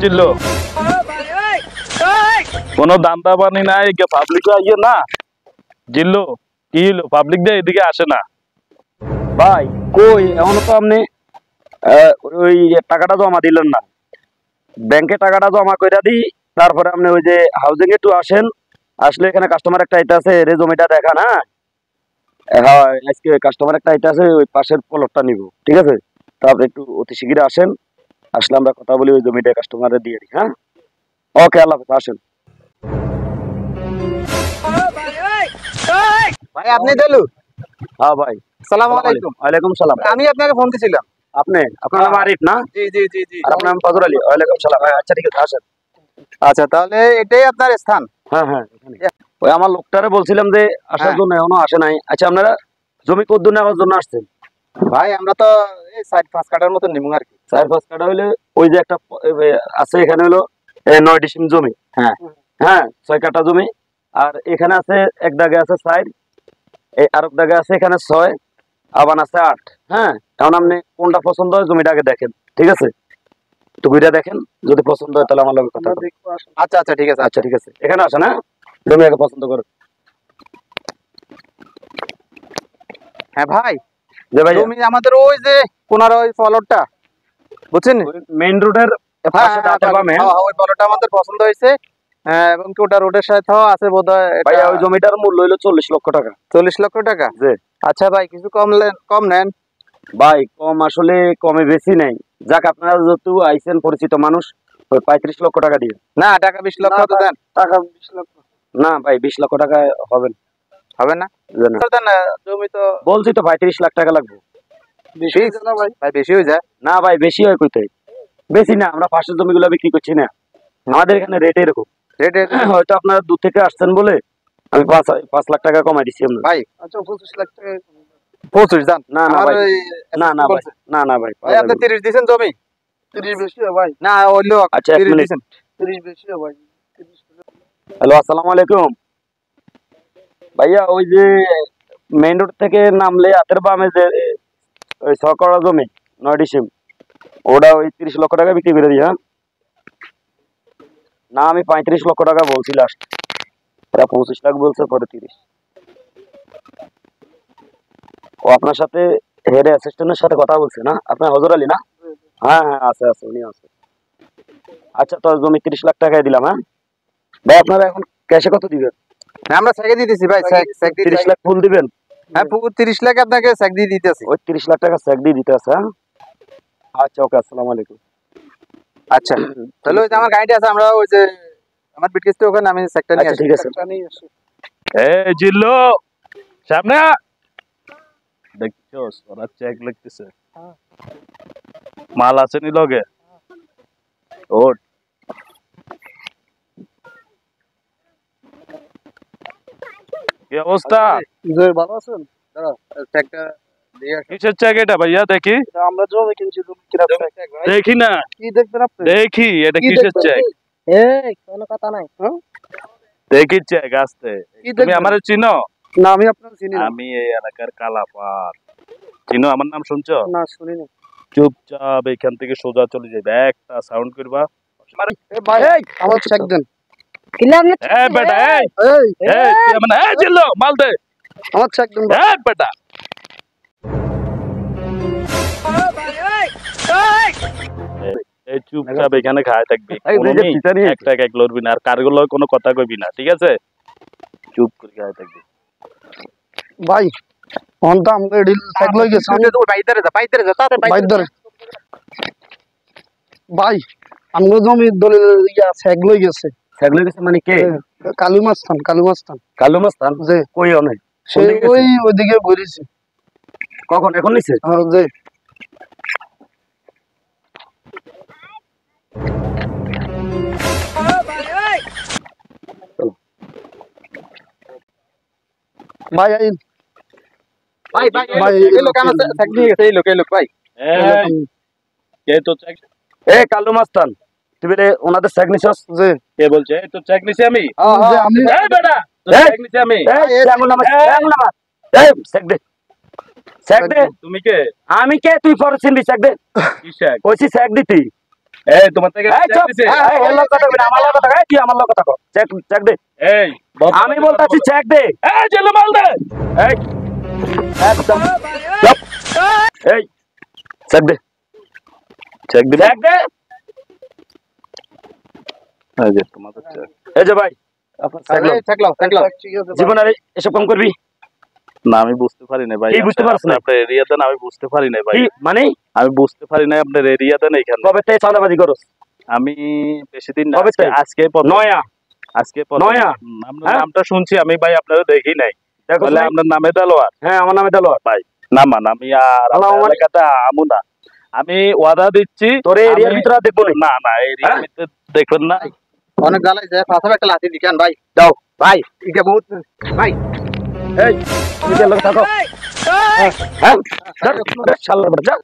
চিল্লো কোনো দান্দা পানি নাই পাবলিক আইয়ে না জিল্লো কি হলো পাবলিক দিয়ে এদিকে আসে না ভাই কই এখনো তো আপনি ওই টাকাটা জমা দিলেন না ব্যাংকে টাকাটা জমা কইরা দিই তারপরে আপনি ওই যে হাউজিং একটু আসেন আসলে এখানে কাস্টমার একটা আইতে আছে রে জমিটা দেখান হ্যাঁ আজকে কাস্টমার একটা আইতে আছে ওই পাশের প্লটটা নিব ঠিক আছে তারপরে একটু অতি শীঘ্র আসেন আসলে আমরা কথা বলি ওই জমিটা কাস্টমারে দিয়ে দিই হ্যাঁ ওকে আল্লাহ হাফেজ আসেন ভাই আপনি দেলু হ্যাঁ ভাই আসসালামু আলাইকুম ওয়ালাইকুম সালাম আমি আপনাকে ফোন দিছিলাম আপনার নাম আরিফ না জি জি জি জি আর আপনার নাম ফজল আলী ওয়ালাইকুম সালাম আচ্ছা ঠিক আছে আসেন আচ্ছা তাহলে এটাই আপনার স্থান হ্যাঁ হ্যাঁ ওই আমার লোকটারে বলছিলাম যে আসার জন্য এখনো আসে নাই আচ্ছা আপনারা জমি কদ্দুর নেওয়ার জন্য আসছেন ভাই আমরা তো এই 4-5 কাঠার মতো নিমু আর কি 4-5 কাঠা হইলে ওই যে একটা আছে এখানে হলো 9 ডিসিম জমি হ্যাঁ হ্যাঁ 6 কাঠা জমি আর এখানে আছে এক দাগে আছে 4 এই আরেক দাগে আছে এখানে 6 আবার আছে 8 হ্যাঁ এখন আপনি কোনটা পছন্দ হয় জমিটা আগে দেখেন ঠিক আছে তো ঘুরে দেখেন যদি পছন্দ হয় তাহলে আমার লগে কথা বলুন আচ্ছা আচ্ছা ঠিক আছে আচ্ছা ঠিক আছে এখানে আসেন হ্যাঁ জমি আগে পছন্দ করুন হ্যাঁ ভাই যে ভাই জমি আমাদের ওই যে কোনার ওই ফলটা বুঝছেন মেইন রোডের পাশে দাঁতে বামে ওই ফলটা আমাদের পছন্দ হয়েছে এবং কি ওটা রোডের সাথেও আছে বোধহয় ভাই ওই জমিটার মূল্য হলো 40 লক্ষ টাকা 40 লক্ষ টাকা জি আচ্ছা ভাই কিছু কম নেন ভাই কম আসলে কমে বেশি নাই যাক আপনারা যেহেতু আইছেন পরিচিত মানুষ ওই 35 লক্ষ টাকা দিয়ে না টাকা 20 লক্ষ তো দেন টাকা 20 লক্ষ না ভাই 20 লক্ষ টাকা হবে না হবে না জানেন জমি তো বলছি তো 35 লাখ টাকা লাগবে বেশি না ভাই ভাই বেশি হয়ে যায় না ভাই বেশি হয় কইতে বেশি না আমরা পাশের জমিগুলো বিক্রি করছি না আমাদের এখানে রেট এরকম রেট হয়তো আপনারা দূর থেকে আসছেন বলে আমি 5 লাখ টাকা কমাই দিছি আমরা ভাই আচ্ছা 25 লাখ টাকা 25 জান না না ভাই না না ভাই না না ভাই ভাই আপনি 30 দিবেন জমি 30 বেশি হয় ভাই না হইলো আচ্ছা 30 দিবেন 30 বেশি হয় ভাই হ্যালো আসসালামু আলাইকুম ভাইয়া ওই যে মেইন রোড থেকে নামলে হাতের বামে যে ওই সকড়া জমি 9 ডিসিম ওটা ওই 30 লক্ষ টাকা বিক্রি করে দিই হ্যাঁ না আমি 35 লক্ষ টাকা বলছি লাস্ট এরা 25 লাখ বলছে পরে 30 ও আপনার সাথে হেড অ্যাসিস্ট্যান্টের সাথে কথা বলছে না আপনার হজর আলী না হ্যাঁ হ্যাঁ আছে উনি আছে আচ্ছা তো জমি 30 লাখ টাকায় দিলাম হ্যাঁ ভাই আপনারা এখন ক্যাশে কত দিবেন আমরা চেক দিতেছি ভাই চেক 30 লাখ ফুল দিবেন হ্যাঁ পুরো 30 লাখ আপনাকে চেক দিয়ে দিতেছি ওই 30 লাখ টাকা চেক দিয়ে দিতে আছে হ্যাঁ আচ্ছা ওকে আসসালামু আলাইকুম আচ্ছা তাহলে ওই যে আমার গাড়িটা আছে আমরা ওই যে আমার বিটকেসটা ওখানে আমি চেকটা নিয়ে আসি ঠিক আছে এই জিল্লো সামনে দেখছো ওরা চেক লিখতেছে মাল আছে নি লগে ওট কি অবস্থা যে ভালো আছেন দাঁড়া চেকটা দিয়ে আসি কিসের চেক এটা ভাইয়া দেখি আমরা জমি কিনছি জমি কিনা চেক ভাই দেখি না কি দেখবেন আপনি দেখি এটা কিসের চেক এই কোনো কথা নাই হ্যাঁ দেখি চেক আসতে তুমি আমারে চিনো না আমি আপনাকে চিনি না আমি এই এলাকার কালাপার চিনো আমার নাম শুনছো না শুনি না চুপচাপ এখান থেকে সোজা চলে যাবে একটা সাউন্ড করবা ভাই আমার চেক দেন এই বেটা এই তুই মানে এই জিল্লো মাল দে আমার চেক দেন এই বেটা এই চুপচাপ এখানে খায় থাকবি একটা এক লড়বি না আর কারগুলো কোনো কথা কইবি না ঠিক আছে চুপ করে খায় থাকবি ভাই অন তো আমরা ডিল চেক লই গেছে আমি তো বাইরে যা তাতে বাইরে ভাই আমরা জমি দলিল ইয়া চেক লই গেছে সেগুলো কিছু মানে কে কালু মাস্তান কালু মাস্তান যে কই অনেক সেই ওইদিকে ঘুরেছি কখন এখন নিছে যে ভাই আইন ভাই এই লোক আমার চেক নিয়ে গেছে এই লোক ভাই কে তো চেক এ কালু মাস্তান তুই রে ওনাদের চেক নিছস যে কে বলছে এই তো চেক নিছি আমি আমি এই বেটা চেক নিছি আমি এই আঙ্গুল নামা এই চেক দে তুমি কে আমি কে তুই পরে চিনবি চেক দে কি চেক কইছি চেক দিতি এই তোমার থেকে এই চুপ এই এর লোক কথা কই না, আমার লোক কথা কই, তুই আমার লোক কথা কর। চেক চেক দে। এই আমি বলতাছি চেক দে। এই জেলে মাল দে। এই একদম চুপ। এই চেক দে। চেক দিবে। চেক দে। এই যে তোমাদের চেক। এই যে ভাই আপনার চেক লো। চেক লাও জীবন আর এসব কাম করবি? না আমি বুঝতে পারি না ভাই। কি বুঝতে পারছ না? আপনার এরিয়াতে না আমি বুঝতে পারি না ভাই। কি মানে আমি বুঝতে পারি না আপনার এরিয়াতে না এখানে। কবে থেকে চাঁদাবাজি করস? আমি বেশি দিন না, কবে থেকে? আজকে প্রথম। নয়া আজকে প্রথম। নয়া? আপনার হ্যাঁ? নামটা শুনছি আমি ভাই, আপনারা দেখি নাই। দেখো বলে আপনার নামে দেলোয়ার হ্যাঁ আমার নামে দেলোয়ার। ভাই। না মান আমি আর আল্লাহ আপনার আমার- এলাকাতে আমু না। আমি ওয়াদা দিচ্ছি তোর এরিয়ার আমি- ভিতরে আর দেখবো না না এরিয়ার হ্যাঁ? ভিতরে দেখবেন না। অনেক জ্বালাই যায় পাশাপাশি একটা লাঠি দিকেন ভাই দাও ভাই এটা বহুত ভাই এই তুমি যে লোক থাকো হ্যাঁ শালার বেটা যা